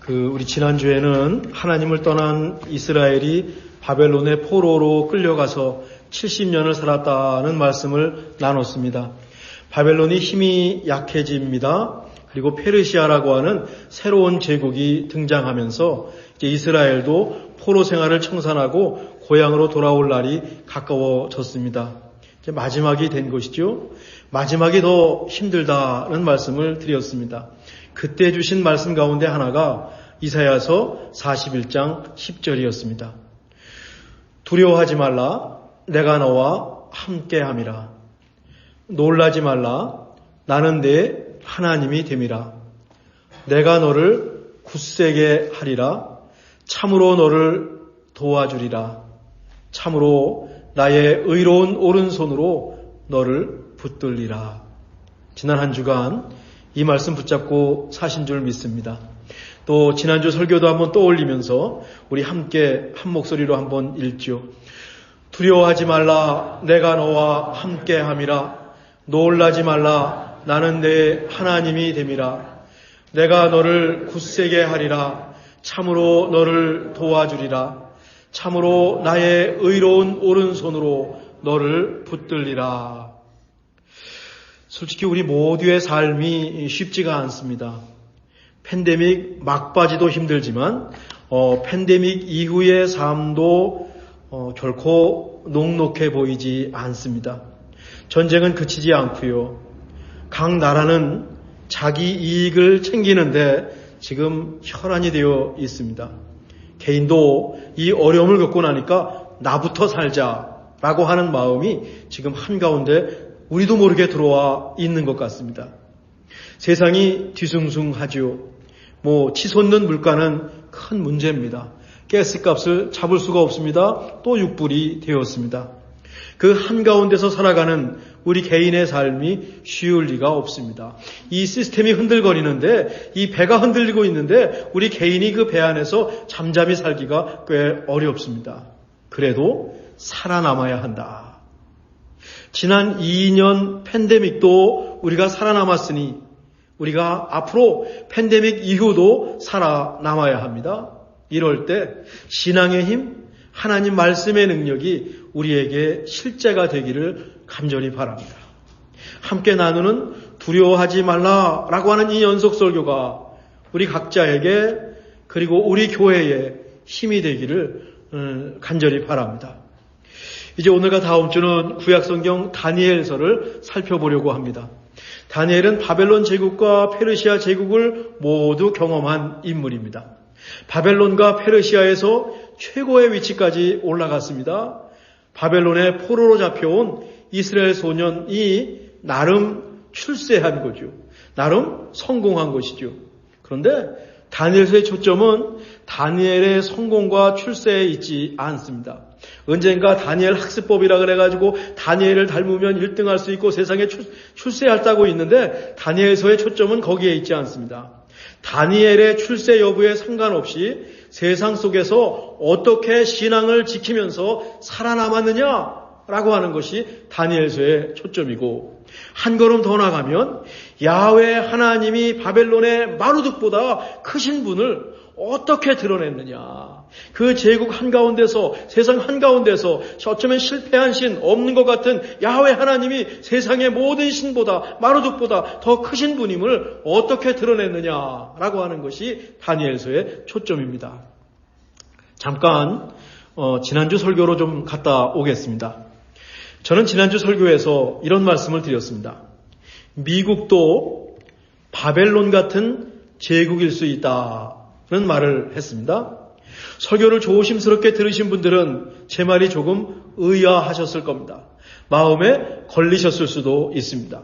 우리 지난주에는 하나님을 떠난 이스라엘이 바벨론의 포로로 끌려가서 70년을 살았다는 말씀을 나눴습니다. 바벨론이 힘이 약해집니다. 그리고 페르시아라고 하는 새로운 제국이 등장하면서 이제 이스라엘도 포로 생활을 청산하고 고향으로 돌아올 날이 가까워졌습니다. 이제 마지막이 된 것이죠. 마지막이 더 힘들다는 말씀을 드렸습니다. 그때 주신 말씀 가운데 하나가 이사야서 41장 10절이었습니다. 두려워하지 말라, 내가 너와 함께함이라. 놀라지 말라, 나는 내 하나님이 됨이라. 내가 너를 굳세게 하리라. 참으로 너를 도와주리라. 참으로 나의 의로운 오른손으로 너를 붙들리라. 지난 한 주간 이 말씀 붙잡고 사신 줄 믿습니다. 또 지난주 설교도 한번 떠올리면서 우리 함께 한 목소리로 한번 읽죠. 두려워하지 말라, 내가 너와 함께함이라. 놀라지 말라, 나는 내 하나님이 됨이라. 내가 너를 굳세게 하리라. 참으로 너를 도와주리라. 참으로 나의 의로운 오른손으로 너를 붙들리라. 솔직히 우리 모두의 삶이 쉽지가 않습니다. 팬데믹 막바지도 힘들지만 팬데믹 이후의 삶도 결코 녹록해 보이지 않습니다. 전쟁은 그치지 않고요. 각 나라는 자기 이익을 챙기는데 지금 혈안이 되어 있습니다. 개인도 이 어려움을 겪고 나니까 나부터 살자라고 하는 마음이 지금 한가운데 우리도 모르게 들어와 있는 것 같습니다. 세상이 뒤숭숭하죠. 치솟는 물가는 큰 문제입니다. 가스값을 잡을 수가 없습니다. 또 6불이 되었습니다. 그 한가운데서 살아가는 우리 개인의 삶이 쉬울 리가 없습니다. 이 시스템이 흔들거리는데, 이 배가 흔들리고 있는데 우리 개인이 그 배 안에서 잠잠히 살기가 꽤 어렵습니다. 그래도 살아남아야 한다. 지난 2년 팬데믹도 우리가 살아남았으니 우리가 앞으로 팬데믹 이후도 살아남아야 합니다. 이럴 때 신앙의 힘, 하나님 말씀의 능력이 우리에게 실제가 되기를 간절히 바랍니다. 함께 나누는 두려워하지 말라라고 하는 이 연속 설교가 우리 각자에게 그리고 우리 교회에 힘이 되기를 간절히 바랍니다. 이제 오늘과 다음 주는 구약성경 다니엘서를 살펴보려고 합니다. 다니엘은 바벨론 제국과 페르시아 제국을 모두 경험한 인물입니다. 바벨론과 페르시아에서 최고의 위치까지 올라갔습니다. 바벨론의 포로로 잡혀온 이스라엘 소년이 나름 출세한 거죠. 나름 성공한 것이죠. 그런데 다니엘서의 초점은 다니엘의 성공과 출세에 있지 않습니다. 언젠가 다니엘 학습법이라 그래가지고 다니엘을 닮으면 1등할 수 있고 세상에 출세했다고 있는데 다니엘서의 초점은 거기에 있지 않습니다. 다니엘의 출세 여부에 상관없이 세상 속에서 어떻게 신앙을 지키면서 살아남았느냐라고 하는 것이 다니엘서의 초점이고, 한 걸음 더 나가면 야훼 하나님이 바벨론의 마루둑보다 크신 분을 어떻게 드러냈느냐. 그 제국 한가운데서, 세상 한가운데서 어쩌면 실패한 신, 없는 것 같은 야훼 하나님이 세상의 모든 신보다, 마루둑보다 더 크신 분임을 어떻게 드러냈느냐라고 하는 것이 다니엘서의 초점입니다. 잠깐 지난주 설교로 좀 갔다 오겠습니다. 저는 지난주 설교에서 이런 말씀을 드렸습니다. 미국도 바벨론 같은 제국일 수 있다는 말을 했습니다. 설교를 조심스럽게 들으신 분들은 제 말이 조금 의아하셨을 겁니다. 마음에 걸리셨을 수도 있습니다.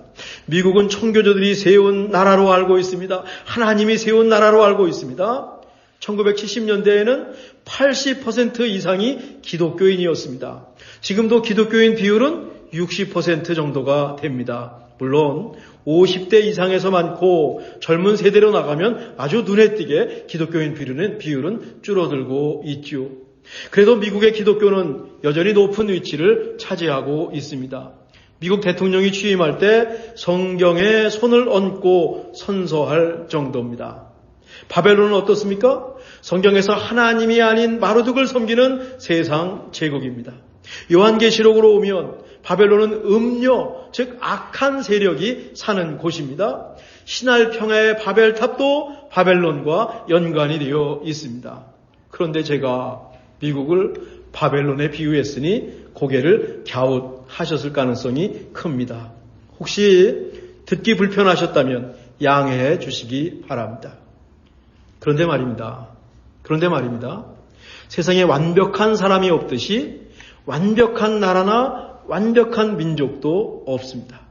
미국은 청교도들이 세운 나라로 알고 있습니다. 하나님이 세운 나라로 알고 있습니다. 1970년대에는 80% 이상이 기독교인이었습니다. 지금도 기독교인 비율은 60% 정도가 됩니다. 물론 50대 이상에서 많고 젊은 세대로 나가면 아주 눈에 띄게 기독교인 비율은 줄어들고 있죠. 그래도 미국의 기독교는 여전히 높은 위치를 차지하고 있습니다. 미국 대통령이 취임할 때 성경에 손을 얹고 선서할 정도입니다. 바벨론은 어떻습니까? 성경에서 하나님이 아닌 마르둑을 섬기는 세상 제국입니다. 요한계시록으로 오면 바벨론은 음녀, 즉 악한 세력이 사는 곳입니다. 신할 평야의 바벨탑도 바벨론과 연관이 되어 있습니다. 그런데 제가 미국을 바벨론에 비유했으니 고개를 갸웃하셨을 가능성이 큽니다. 혹시 듣기 불편하셨다면 양해해 주시기 바랍니다. 그런데 말입니다. 세상에 완벽한 사람이 없듯이 완벽한 나라나 완벽한 민족도 없습니다.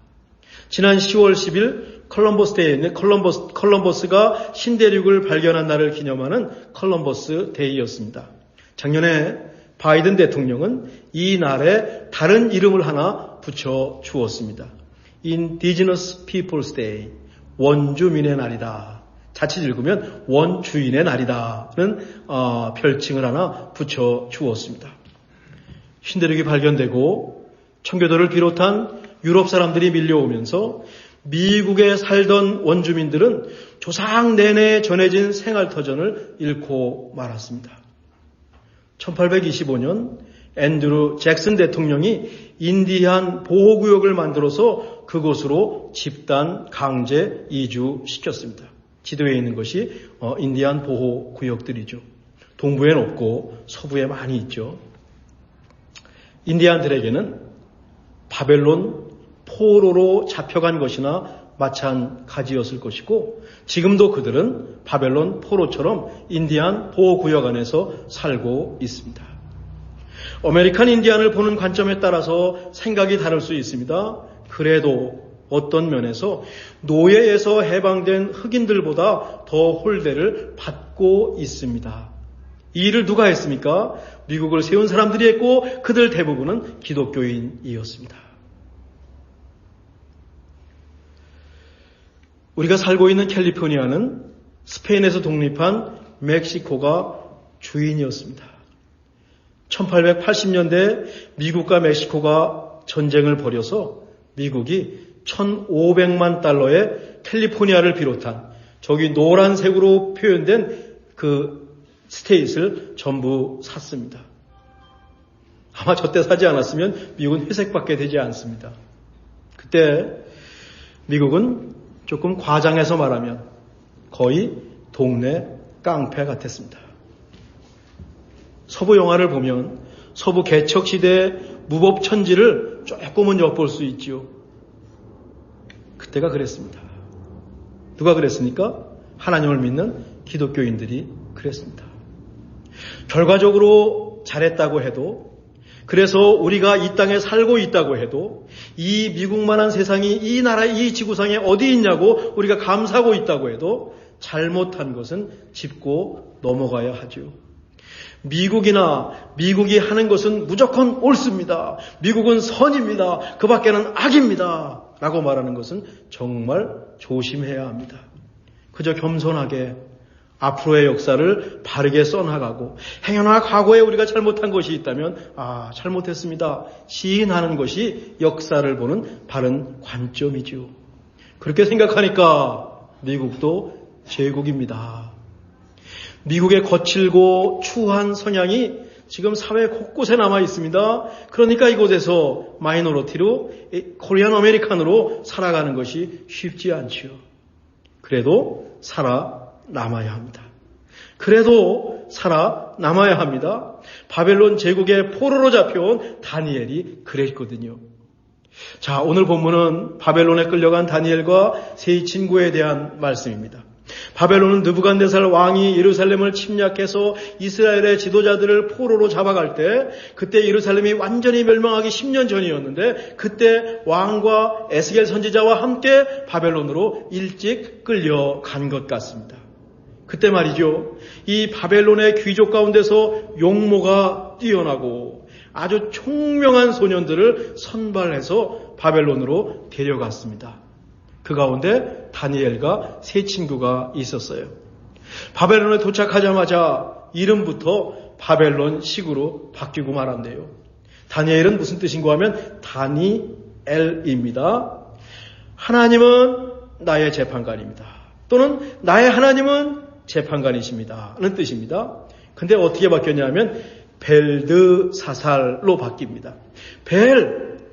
지난 10월 10일 컬럼버스 데이는 컬럼버스가 신대륙을 발견한 날을 기념하는 컬럼버스 데이였습니다. 작년에 바이든 대통령은 이 날에 다른 이름을 하나 붙여 주었습니다. Indigenous Peoples Day, 원주민의 날이다. 자칫 읽으면 원주인의 날이다는 별칭을 하나 붙여 주었습니다. 신대륙이 발견되고 청교도를 비롯한 유럽 사람들이 밀려오면서 미국에 살던 원주민들은 조상 내내 전해진 생활터전을 잃고 말았습니다. 1825년 앤드루 잭슨 대통령이 인디안 보호구역을 만들어서 그곳으로 집단 강제 이주시켰습니다. 지도에 있는 것이 인디안 보호구역들이죠. 동부엔 없고 서부에 많이 있죠. 인디안들에게는 바벨론 포로로 잡혀간 것이나 마찬가지였을 것이고 지금도 그들은 바벨론 포로처럼 인디안 보호구역 안에서 살고 있습니다. 아메리칸 인디안을 보는 관점에 따라서 생각이 다를 수 있습니다. 그래도 어떤 면에서 노예에서 해방된 흑인들보다 더 홀대를 받고 있습니다. 이 일을 누가 했습니까? 미국을 세운 사람들이 했고 그들 대부분은 기독교인이었습니다. 우리가 살고 있는 캘리포니아는 스페인에서 독립한 멕시코가 주인이었습니다. 1880년대 미국과 멕시코가 전쟁을 벌여서 미국이 1,500만 달러의 캘리포니아를 비롯한 저기 노란색으로 표현된 그 스테이트를 전부 샀습니다. 아마 저때 사지 않았으면 미국은 회색밖에 되지 않습니다. 그때 미국은 조금 과장해서 말하면 거의 동네 깡패 같았습니다. 서부 영화를 보면 서부 개척시대의 무법천지를 조금은 엿볼 수 있지요. 그때가 그랬습니다. 누가 그랬습니까? 하나님을 믿는 기독교인들이 그랬습니다. 결과적으로 잘했다고 해도, 그래서 우리가 이 땅에 살고 있다고 해도, 이 미국만한 세상이 이 나라 이 지구상에 어디 있냐고 우리가 감사하고 있다고 해도 잘못한 것은 짚고 넘어가야 하죠. 미국이 하는 것은 무조건 옳습니다. 미국은 선입니다. 그 밖에는 악입니다. 라고 말하는 것은 정말 조심해야 합니다. 그저 겸손하게 앞으로의 역사를 바르게 써나가고 행여나 과거에 우리가 잘못한 것이 있다면 잘못했습니다. 시인하는 것이 역사를 보는 바른 관점이죠. 그렇게 생각하니까 미국도 제국입니다. 미국의 거칠고 추한 성향이 지금 사회 곳곳에 남아 있습니다. 그러니까 이곳에서 마이너리티로 코리안 아메리칸으로 살아가는 것이 쉽지 않지요. 그래도 살아남아야 합니다. 바벨론 제국의 포로로 잡혀온 다니엘이 그랬거든요. 자, 오늘 본문은 바벨론에 끌려간 다니엘과 세 친구에 대한 말씀입니다. 바벨론은 느부갓네살 왕이 예루살렘을 침략해서 이스라엘의 지도자들을 포로로 잡아갈 때, 그때 예루살렘이 완전히 멸망하기 10년 전이었는데 그때 왕과 에스겔 선지자와 함께 바벨론으로 일찍 끌려간 것 같습니다. 그때 말이죠, 이 바벨론의 귀족 가운데서 용모가 뛰어나고 아주 총명한 소년들을 선발해서 바벨론으로 데려갔습니다. 그 가운데 다니엘과 세 친구가 있었어요. 바벨론에 도착하자마자 이름부터 바벨론식으로 바뀌고 말았네요. 다니엘은 무슨 뜻인가 하면 다니엘입니다. 하나님은 나의 재판관입니다. 또는 나의 하나님은 재판관이십니다 는 뜻입니다. 근데 어떻게 바뀌었냐면 벨드사살로 바뀝니다.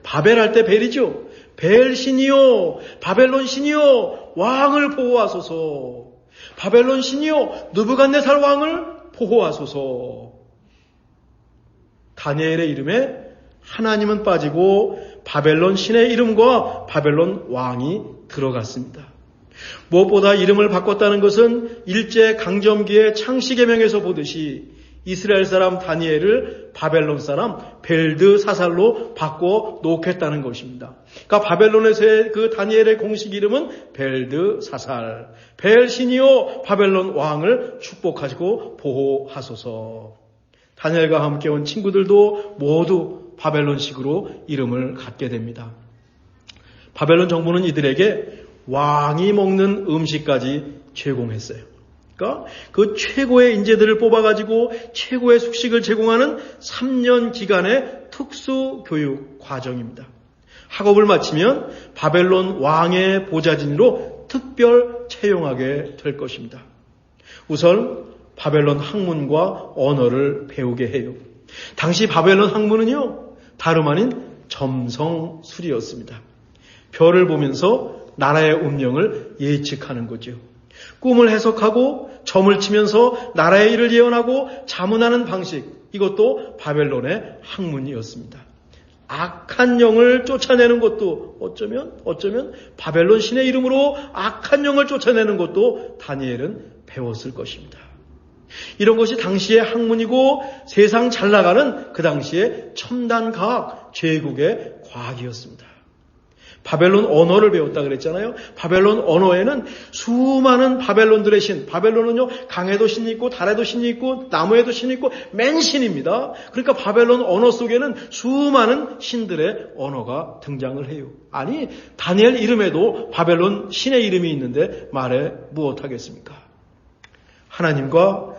바벨 할 때 벨이죠. 벨 신이요, 바벨론 신이요, 왕을 보호하소서. 바벨론 신이요, 느부갓네살 왕을 보호하소서. 다니엘의 이름에 하나님은 빠지고 바벨론 신의 이름과 바벨론 왕이 들어갔습니다. 무엇보다 이름을 바꿨다는 것은 일제 강점기의 창시계명에서 보듯이 이스라엘 사람 다니엘을 바벨론 사람 벨드사살로 바꿔 놓겠다는 것입니다. 그러니까 바벨론에서의 그 다니엘의 공식 이름은 벨드사살. 벨신이요 바벨론 왕을 축복하시고 보호하소서. 다니엘과 함께 온 친구들도 모두 바벨론식으로 이름을 갖게 됩니다. 바벨론 정부는 이들에게 왕이 먹는 음식까지 제공했어요. 그러니까 그 최고의 인재들을 뽑아가지고 최고의 숙식을 제공하는 3년 기간의 특수 교육 과정입니다. 학업을 마치면 바벨론 왕의 보좌진으로 특별 채용하게 될 것입니다. 우선 바벨론 학문과 언어를 배우게 해요. 당시 바벨론 학문은요, 다름 아닌 점성술이었습니다. 별을 보면서 나라의 운명을 예측하는 거죠. 꿈을 해석하고 점을 치면서 나라의 일을 예언하고 자문하는 방식, 이것도 바벨론의 학문이었습니다. 악한 영을 쫓아내는 것도 어쩌면 바벨론 신의 이름으로 악한 영을 쫓아내는 것도 다니엘은 배웠을 것입니다. 이런 것이 당시의 학문이고 세상 잘 나가는 그 당시의 첨단 과학, 제국의 과학이었습니다. 바벨론 언어를 배웠다 그랬잖아요. 바벨론 언어에는 수많은 바벨론들의 신, 바벨론은요 강에도 신이 있고 달에도 신이 있고 나무에도 신이 있고 맨신입니다. 그러니까 바벨론 언어 속에는 수많은 신들의 언어가 등장을 해요. 아니 다니엘 이름에도 바벨론 신의 이름이 있는데 말해 무엇하겠습니까? 하나님과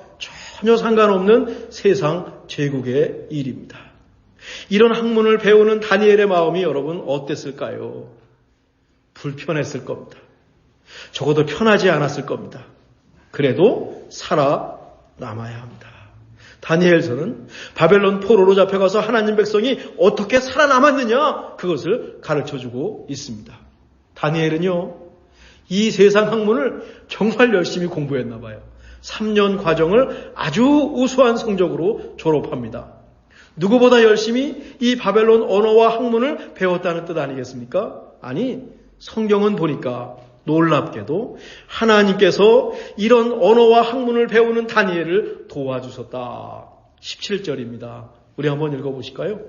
전혀 상관없는 세상 제국의 일입니다. 이런 학문을 배우는 다니엘의 마음이 여러분 어땠을까요? 불편했을 겁니다. 적어도 편하지 않았을 겁니다. 그래도 살아남아야 합니다. 다니엘서는 바벨론 포로로 잡혀가서 하나님 백성이 어떻게 살아남았느냐, 그것을 가르쳐주고 있습니다. 다니엘은요, 이 세상 학문을 정말 열심히 공부했나 봐요. 3년 과정을 아주 우수한 성적으로 졸업합니다. 누구보다 열심히 이 바벨론 언어와 학문을 배웠다는 뜻 아니겠습니까? 아니, 성경은 보니까 놀랍게도 하나님께서 이런 언어와 학문을 배우는 다니엘을 도와주셨다. 17절입니다. 우리 한번 읽어보실까요?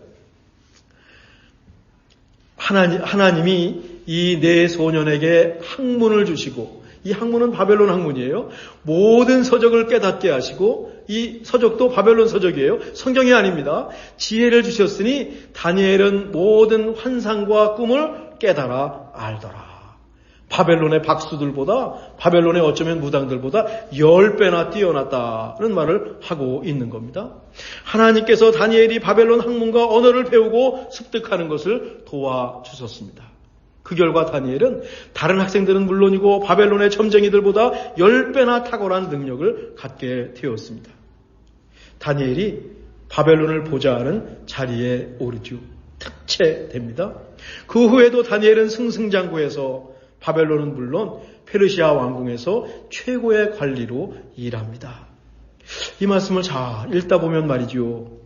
하나님이 이 네 소년에게 학문을 주시고, 이 학문은 바벨론 학문이에요. 모든 서적을 깨닫게 하시고, 이 서적도 바벨론 서적이에요. 성경이 아닙니다. 지혜를 주셨으니 다니엘은 모든 환상과 꿈을 깨달아 알더라. 바벨론의 박수들보다, 바벨론의 어쩌면 무당들보다 10배나 뛰어났다는 말을 하고 있는 겁니다. 하나님께서 다니엘이 바벨론 학문과 언어를 배우고 습득하는 것을 도와주셨습니다. 그 결과 다니엘은 다른 학생들은 물론이고 바벨론의 점쟁이들보다 10배나 탁월한 능력을 갖게 되었습니다. 다니엘이 바벨론을 보좌하는 자리에 오르죠. 특채됩니다. 그 후에도 다니엘은 승승장구해서 바벨론은 물론 페르시아 왕궁에서 최고의 관리로 일합니다. 이 말씀을 잘 읽다 보면 말이죠.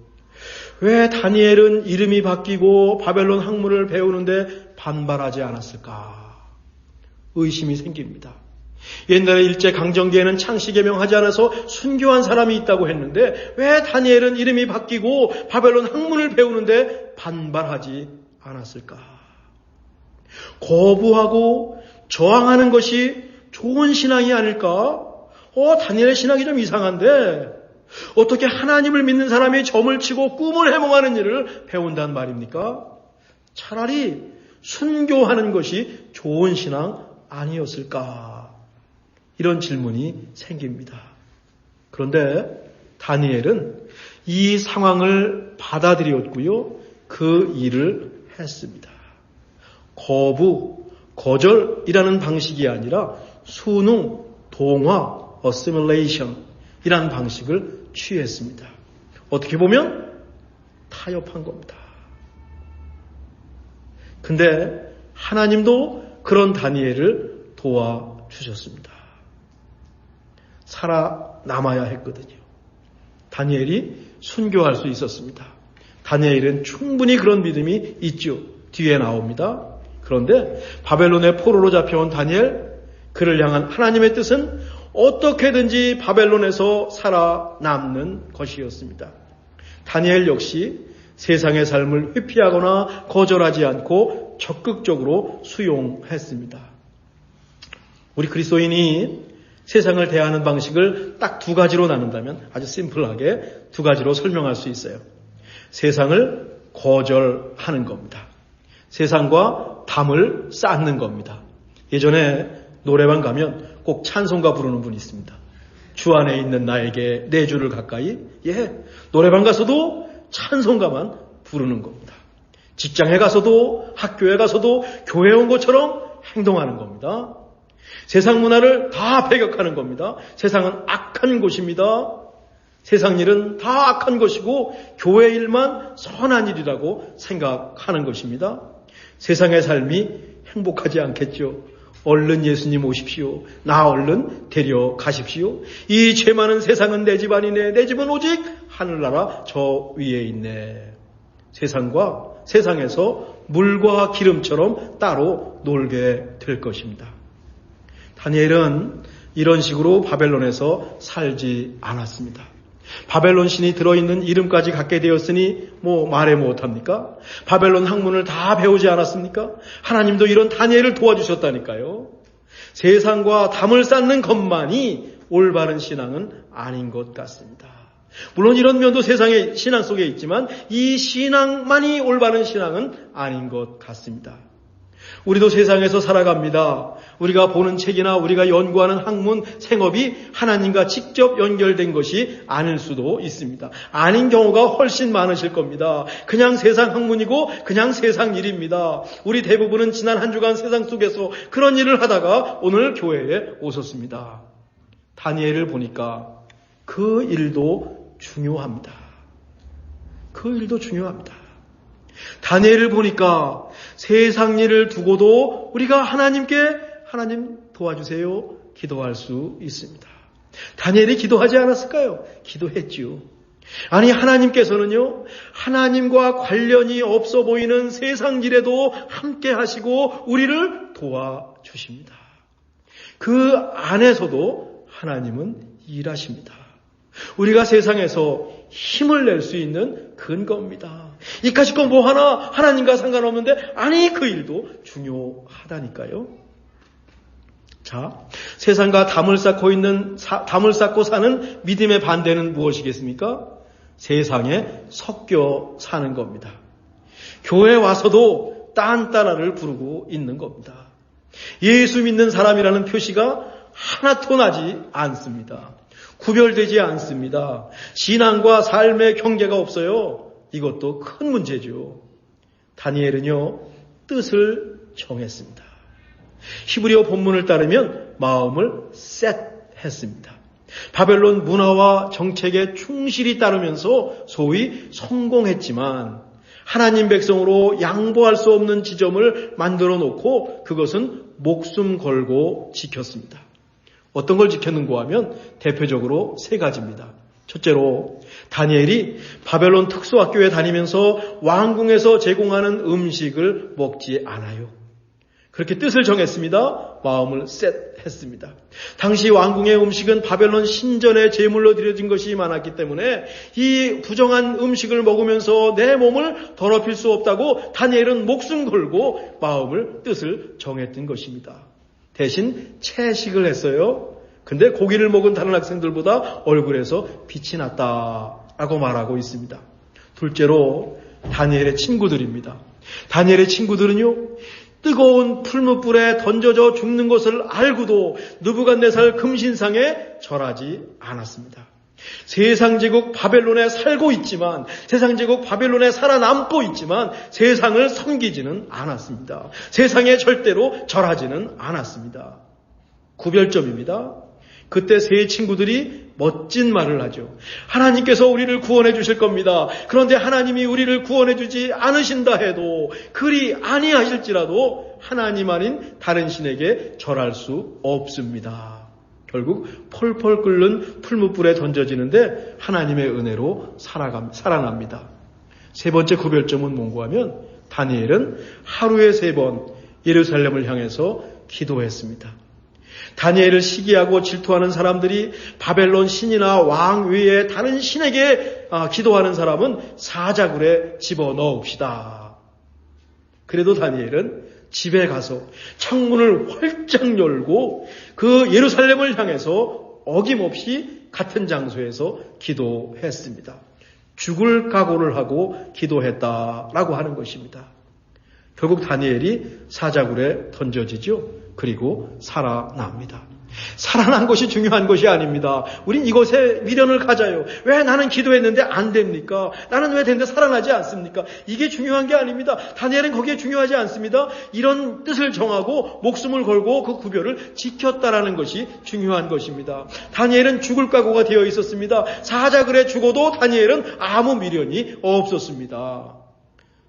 왜 다니엘은 이름이 바뀌고 바벨론 학문을 배우는데 반발하지 않았을까? 의심이 생깁니다. 옛날에 일제 강점기에는 창시계명 하지 않아서 순교한 사람이 있다고 했는데 왜 다니엘은 이름이 바뀌고 바벨론 학문을 배우는데 반발하지 않았을까? 거부하고 저항하는 것이 좋은 신앙이 아닐까? 다니엘의 신앙이 좀 이상한데 어떻게 하나님을 믿는 사람이 점을 치고 꿈을 해몽하는 일을 배운단 말입니까? 차라리 순교하는 것이 좋은 신앙 아니었을까? 이런 질문이 생깁니다. 그런데 다니엘은 이 상황을 받아들였고요. 그 일을 했습니다. 거절이라는 방식이 아니라 순응, 동화, assimilation이라는 방식을 취했습니다. 어떻게 보면 타협한 겁니다. 근데 하나님도 그런 다니엘을 도와주셨습니다. 살아남아야 했거든요. 다니엘이 순교할 수 있었습니다. 다니엘은 충분히 그런 믿음이 있죠. 뒤에 나옵니다. 그런데 바벨론의 포로로 잡혀온 다니엘, 그를 향한 하나님의 뜻은 어떻게든지 바벨론에서 살아남는 것이었습니다. 다니엘 역시 세상의 삶을 회피하거나 거절하지 않고 적극적으로 수용했습니다. 우리 그리스도인이 세상을 대하는 방식을 딱 두 가지로 나눈다면 아주 심플하게 두 가지로 설명할 수 있어요. 세상을 거절하는 겁니다. 세상과 담을 쌓는 겁니다. 예전에 노래방 가면 꼭 찬송가 부르는 분이 있습니다. 주 안에 있는 나에게 내 주를 가까이. 노래방 가서도 찬송가만 부르는 겁니다. 직장에 가서도 학교에 가서도 교회에 온 것처럼 행동하는 겁니다. 세상 문화를 다 배격하는 겁니다. 세상은 악한 곳입니다. 세상 일은 다 악한 것이고 교회 일만 선한 일이라고 생각하는 것입니다. 세상의 삶이 행복하지 않겠죠. 얼른 예수님 오십시오. 나 얼른 데려가십시오. 이 죄 많은 세상은 내 집 아니네. 내 집은 오직 하늘나라 저 위에 있네. 세상에서 물과 기름처럼 따로 놀게 될 것입니다. 다니엘은 이런 식으로 바벨론에서 살지 않았습니다. 바벨론 신이 들어있는 이름까지 갖게 되었으니 말해 못합니까? 바벨론 학문을 다 배우지 않았습니까? 하나님도 이런 다니엘을 도와주셨다니까요. 세상과 담을 쌓는 것만이 올바른 신앙은 아닌 것 같습니다. 물론 이런 면도 세상의 신앙 속에 있지만 이 신앙만이 올바른 신앙은 아닌 것 같습니다. 우리도 세상에서 살아갑니다. 우리가 보는 책이나 우리가 연구하는 학문, 생업이 하나님과 직접 연결된 것이 아닐 수도 있습니다. 아닌 경우가 훨씬 많으실 겁니다. 그냥 세상 학문이고 그냥 세상 일입니다. 우리 대부분은 지난 한 주간 세상 속에서 그런 일을 하다가 오늘 교회에 오셨습니다. 다니엘을 보니까 그 일도 중요합니다. 그 일도 중요합니다. 다니엘을 보니까 세상 일을 두고도 우리가 하나님께 하나님 도와주세요 기도할 수 있습니다. 다니엘이 기도하지 않았을까요? 기도했지요. 아니 하나님께서는요, 하나님과 관련이 없어 보이는 세상 일에도 함께 하시고 우리를 도와주십니다. 그 안에서도 하나님은 일하십니다. 우리가 세상에서 힘을 낼 수 있는 근거입니다. 이까짓 건 뭐 하나 하나님과 상관없는데 아니 그 일도 중요하다니까요. 자, 세상과 담을 쌓고 사는 믿음의 반대는 무엇이겠습니까? 세상에 섞여 사는 겁니다. 교회에 와서도 딴따라를 부르고 있는 겁니다. 예수 믿는 사람이라는 표시가 하나도 나지 않습니다. 구별되지 않습니다. 신앙과 삶의 경계가 없어요. 이것도 큰 문제죠. 다니엘은요, 뜻을 정했습니다. 히브리어 본문을 따르면 마음을 셋했습니다. 바벨론 문화와 정책에 충실히 따르면서 소위 성공했지만 하나님 백성으로 양보할 수 없는 지점을 만들어 놓고 그것은 목숨 걸고 지켰습니다. 어떤 걸 지켰는가 하면 대표적으로 세 가지입니다. 첫째로 다니엘이 바벨론 특수학교에 다니면서 왕궁에서 제공하는 음식을 먹지 않아요. 그렇게 뜻을 정했습니다. 마음을 셋했습니다. 당시 왕궁의 음식은 바벨론 신전의 제물로 드려진 것이 많았기 때문에 이 부정한 음식을 먹으면서 내 몸을 더럽힐 수 없다고 다니엘은 목숨 걸고 뜻을 정했던 것입니다. 대신 채식을 했어요. 근데 고기를 먹은 다른 학생들보다 얼굴에서 빛이 났다라고 말하고 있습니다. 둘째로 다니엘의 친구들입니다. 다니엘의 친구들은요, 뜨거운 풀무불에 던져져 죽는 것을 알고도 느부갓네살 금신상에 절하지 않았습니다. 세상 제국 바벨론에 살고 있지만, 세상 제국 바벨론에 살아남고 있지만 세상을 섬기지는 않았습니다. 세상에 절대로 절하지는 않았습니다. 구별점입니다. 그때 세 친구들이 멋진 말을 하죠. 하나님께서 우리를 구원해 주실 겁니다. 그런데 하나님이 우리를 구원해 주지 않으신다 해도 그리 아니하실지라도 하나님 아닌 다른 신에게 절할 수 없습니다. 결국 펄펄 끓는 풀무불에 던져지는데 하나님의 은혜로 살아납니다. 세 번째 구별점은 뭔가 하면 다니엘은 하루에 3번 예루살렘을 향해서 기도했습니다. 다니엘을 시기하고 질투하는 사람들이 바벨론 신이나 왕 외에 다른 신에게 기도하는 사람은 사자굴에 집어넣읍시다. 그래도 다니엘은 집에 가서 창문을 활짝 열고 그 예루살렘을 향해서 어김없이 같은 장소에서 기도했습니다. 죽을 각오를 하고 기도했다라고 하는 것입니다. 결국 다니엘이 사자굴에 던져지죠. 그리고 살아납니다. 살아난 것이 중요한 것이 아닙니다. 우린 이것에 미련을 가져요. 왜 나는 기도했는데 안 됩니까? 나는 왜 됐는데 살아나지 않습니까? 이게 중요한 게 아닙니다. 다니엘은 거기에 중요하지 않습니다. 이런 뜻을 정하고 목숨을 걸고 그 구별을 지켰다라는 것이 중요한 것입니다. 다니엘은 죽을 각오가 되어 있었습니다. 사자굴에 죽어도 다니엘은 아무 미련이 없었습니다.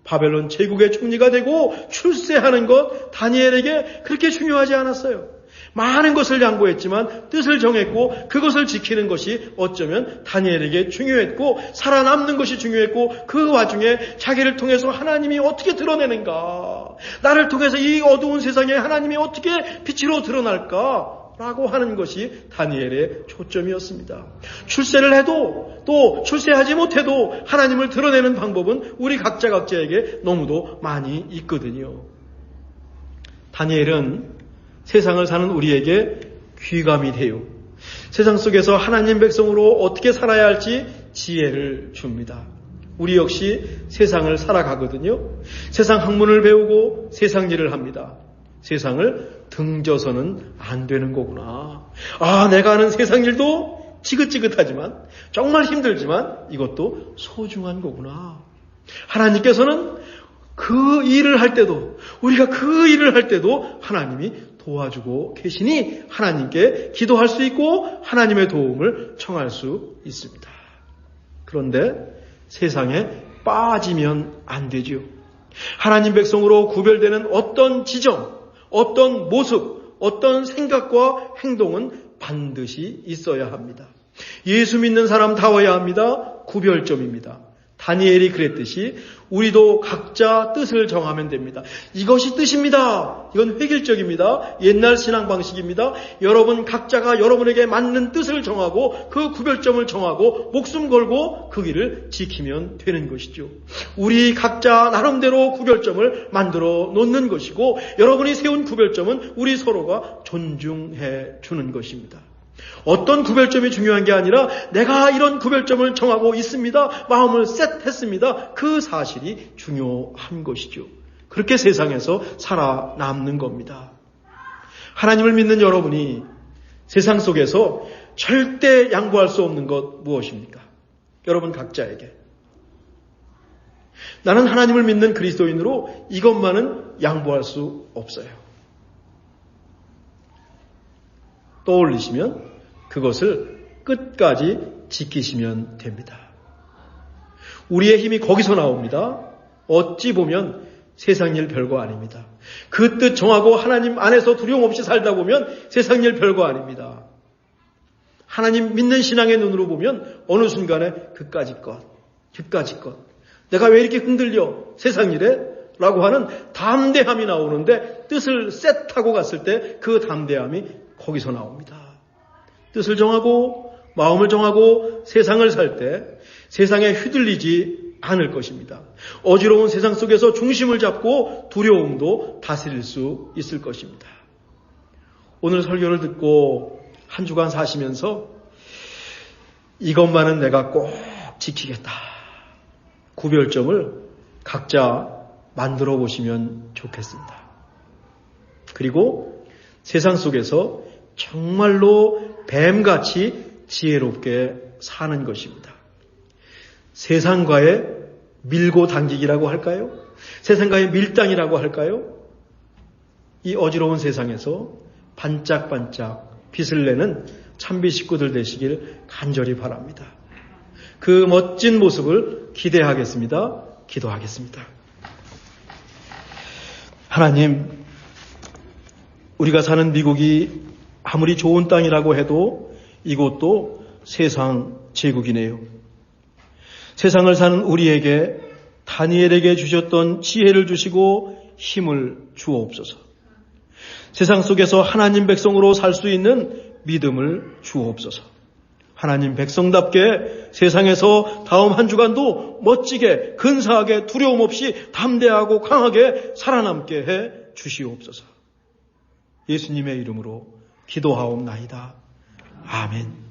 바벨론 제국의 총리가 되고 출세하는 것 다니엘에게 그렇게 중요하지 않았어요. 많은 것을 양보했지만 뜻을 정했고 그것을 지키는 것이 어쩌면 다니엘에게 중요했고 살아남는 것이 중요했고 그 와중에 자기를 통해서 하나님이 어떻게 드러내는가, 나를 통해서 이 어두운 세상에 하나님이 어떻게 빛으로 드러날까 라고 하는 것이 다니엘의 초점이었습니다. 출세를 해도 또 출세하지 못해도 하나님을 드러내는 방법은 우리 각자에게 너무도 많이 있거든요. 다니엘은 세상을 사는 우리에게 귀감이 돼요. 세상 속에서 하나님 백성으로 어떻게 살아야 할지 지혜를 줍니다. 우리 역시 세상을 살아가거든요. 세상 학문을 배우고 세상 일을 합니다. 세상을 등져서는 안 되는 거구나. 내가 하는 세상 일도 지긋지긋하지만 정말 힘들지만 이것도 소중한 거구나. 하나님께서는 그 일을 할 때도 우리가 그 일을 할 때도 하나님이 도와주고 계시니 하나님께 기도할 수 있고 하나님의 도움을 청할 수 있습니다. 그런데 세상에 빠지면 안 되죠. 하나님 백성으로 구별되는 어떤 지점, 어떤 모습, 어떤 생각과 행동은 반드시 있어야 합니다. 예수 믿는 사람다워야 합니다. 구별점입니다. 다니엘이 그랬듯이 우리도 각자 뜻을 정하면 됩니다. 이것이 뜻입니다. 이건 획일적입니다. 옛날 신앙 방식입니다. 여러분 각자가 여러분에게 맞는 뜻을 정하고 그 구별점을 정하고 목숨 걸고 그 길을 지키면 되는 것이죠. 우리 각자 나름대로 구별점을 만들어 놓는 것이고 여러분이 세운 구별점은 우리 서로가 존중해 주는 것입니다. 어떤 구별점이 중요한 게 아니라 내가 이런 구별점을 정하고 있습니다. 마음을 셋했습니다. 그 사실이 중요한 것이죠. 그렇게 세상에서 살아남는 겁니다. 하나님을 믿는 여러분이 세상 속에서 절대 양보할 수 없는 것 무엇입니까? 여러분 각자에게. 나는 하나님을 믿는 그리스도인으로 이것만은 양보할 수 없어요. 떠올리시면 그것을 끝까지 지키시면 됩니다. 우리의 힘이 거기서 나옵니다. 어찌 보면 세상 일 별거 아닙니다. 그 뜻 정하고 하나님 안에서 두려움 없이 살다 보면 세상 일 별거 아닙니다. 하나님 믿는 신앙의 눈으로 보면 어느 순간에 그까짓 것. 내가 왜 이렇게 흔들려? 세상 일에? 라고 하는 담대함이 나오는데 뜻을 셋하고 갔을 때 그 담대함이 거기서 나옵니다. 뜻을 정하고 마음을 정하고 세상을 살 때 세상에 휘둘리지 않을 것입니다. 어지러운 세상 속에서 중심을 잡고 두려움도 다스릴 수 있을 것입니다. 오늘 설교를 듣고 한 주간 사시면서 이것만은 내가 꼭 지키겠다. 구별점을 각자 만들어 보시면 좋겠습니다. 그리고 세상 속에서 정말로 뱀같이 지혜롭게 사는 것입니다. 세상과의 밀고 당기기라고 할까요? 세상과의 밀당이라고 할까요? 이 어지러운 세상에서 반짝반짝 빛을 내는 참비 식구들 되시길 간절히 바랍니다. 그 멋진 모습을 기대하겠습니다. 기도하겠습니다. 하나님, 우리가 사는 미국이 아무리 좋은 땅이라고 해도 이곳도 세상 제국이네요. 세상을 사는 우리에게 다니엘에게 주셨던 지혜를 주시고 힘을 주옵소서. 세상 속에서 하나님 백성으로 살 수 있는 믿음을 주옵소서. 하나님 백성답게 세상에서 다음 한 주간도 멋지게 근사하게 두려움 없이 담대하고 강하게 살아남게 해 주시옵소서. 예수님의 이름으로 기도하옵나이다. 아멘.